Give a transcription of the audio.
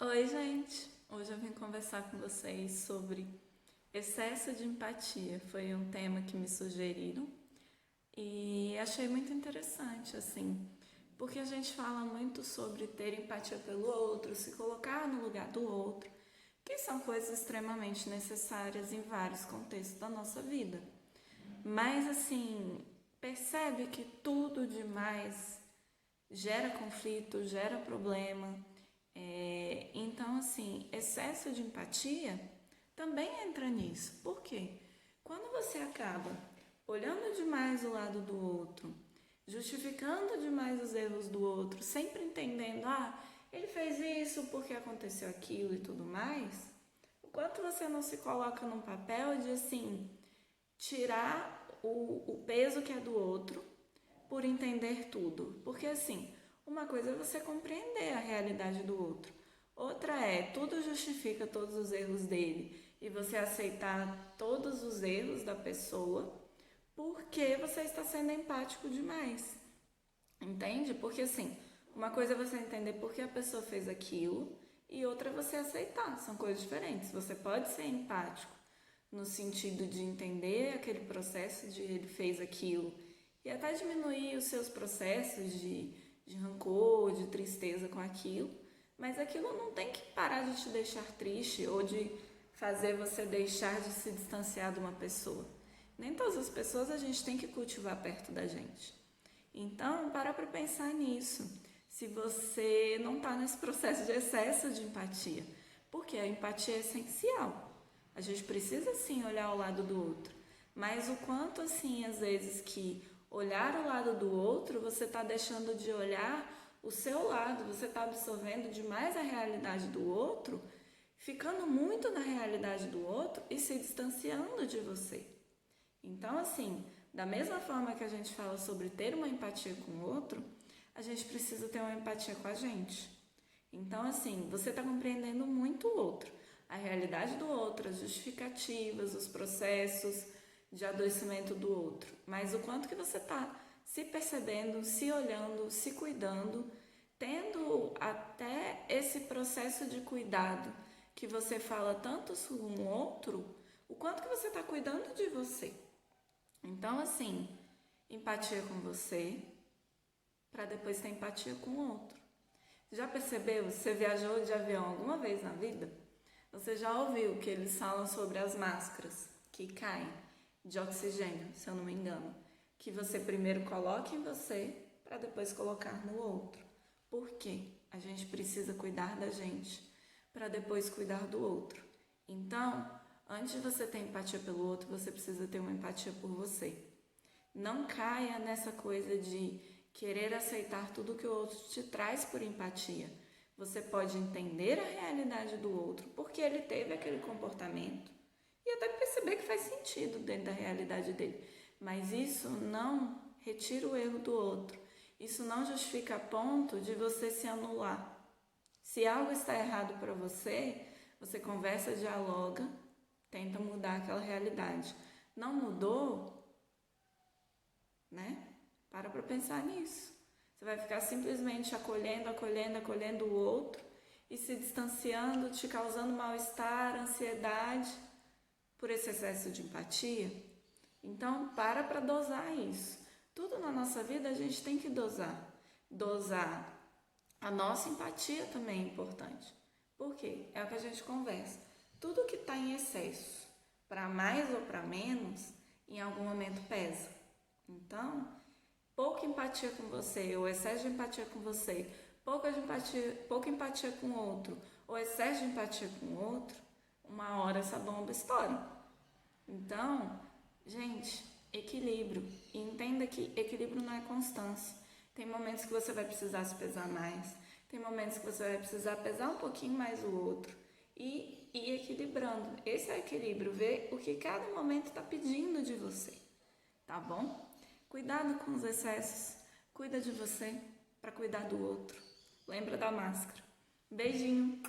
Oi, gente! Hoje eu vim conversar com vocês sobre excesso de empatia. Foi um tema que me sugeriram e achei muito interessante, assim, porque a gente fala muito sobre ter empatia pelo outro, se colocar no lugar do outro, que são coisas extremamente necessárias em vários contextos da nossa vida. Mas, assim, percebe que tudo demais gera conflito, gera problema. Então, assim, excesso de empatia também entra nisso. Por quê? Quando você acaba olhando demais o lado do outro, justificando demais os erros do outro, sempre entendendo, ele fez isso porque aconteceu aquilo e tudo mais, o quanto você não se coloca num papel de, assim, tirar o peso que é do outro por entender tudo. Porque, assim, uma coisa é você compreender a realidade do outro. Outra é, tudo justifica todos os erros dele e você aceitar todos os erros da pessoa porque você está sendo empático demais. Entende? Porque, assim, uma coisa é você entender por que a pessoa fez aquilo e outra é você aceitar. São coisas diferentes. Você pode ser empático no sentido de entender aquele processo de ele fez aquilo e até diminuir os seus processos de rancor, de tristeza com aquilo, mas aquilo não tem que parar de te deixar triste ou de fazer você deixar de se distanciar de uma pessoa. Nem todas as pessoas a gente tem que cultivar perto da gente. Então, para pensar nisso. Se você não está nesse processo de excesso de empatia, porque a empatia é essencial. A gente precisa sim olhar o lado do outro, mas o quanto assim às vezes que olhar o lado do outro, você está deixando de olhar o seu lado, você está absorvendo demais a realidade do outro, ficando muito na realidade do outro e se distanciando de você. Então, assim, da mesma forma que a gente fala sobre ter uma empatia com o outro, a gente precisa ter uma empatia com a gente. Então, assim, você está compreendendo muito o outro, a realidade do outro, as justificativas, os processos de adoecimento do outro. Mas o quanto que você está se percebendo, se olhando, se cuidando, tendo até esse processo de cuidado que você fala tanto sobre um outro, o quanto que você está cuidando de você. Então, assim, empatia com você, para depois ter empatia com o outro. Já percebeu? Você viajou de avião alguma vez na vida? Você já ouviu que eles falam sobre as máscaras que caem de oxigênio, se eu não me engano, que você primeiro coloca em você para depois colocar no outro. Por quê? A gente precisa cuidar da gente para depois cuidar do outro. Então, antes de você ter empatia pelo outro, você precisa ter uma empatia por você. Não caia nessa coisa de querer aceitar tudo que o outro te traz por empatia. Você pode entender a realidade do outro, porque ele teve aquele comportamento, e até perceber que faz sentido dentro da realidade dele. Mas isso não retira o erro do outro. Isso não justifica a ponto de você se anular. Se algo está errado para você, você conversa, dialoga, tenta mudar aquela realidade. Não mudou, né? Para pensar nisso. Você vai ficar simplesmente acolhendo o outro e se distanciando, te causando mal-estar, ansiedade por esse excesso de empatia. Então, para dosar isso. Tudo na nossa vida a gente tem que dosar. Dosar a nossa empatia também é importante. Por quê? É o que a gente conversa. Tudo que está em excesso, para mais ou para menos, em algum momento pesa. Então, pouca empatia com você, ou excesso de empatia com você, pouca empatia com o outro, ou excesso de empatia com o outro, uma hora essa bomba estoura. Então, gente, equilíbrio. E entenda que equilíbrio não é constância. Tem momentos que você vai precisar se pesar mais, tem momentos que você vai precisar pesar um pouquinho mais o outro. E ir equilibrando. Esse é o equilíbrio, ver o que cada momento está pedindo de você. Tá bom? Cuidado com os excessos. Cuida de você para cuidar do outro. Lembra da máscara. Beijinho!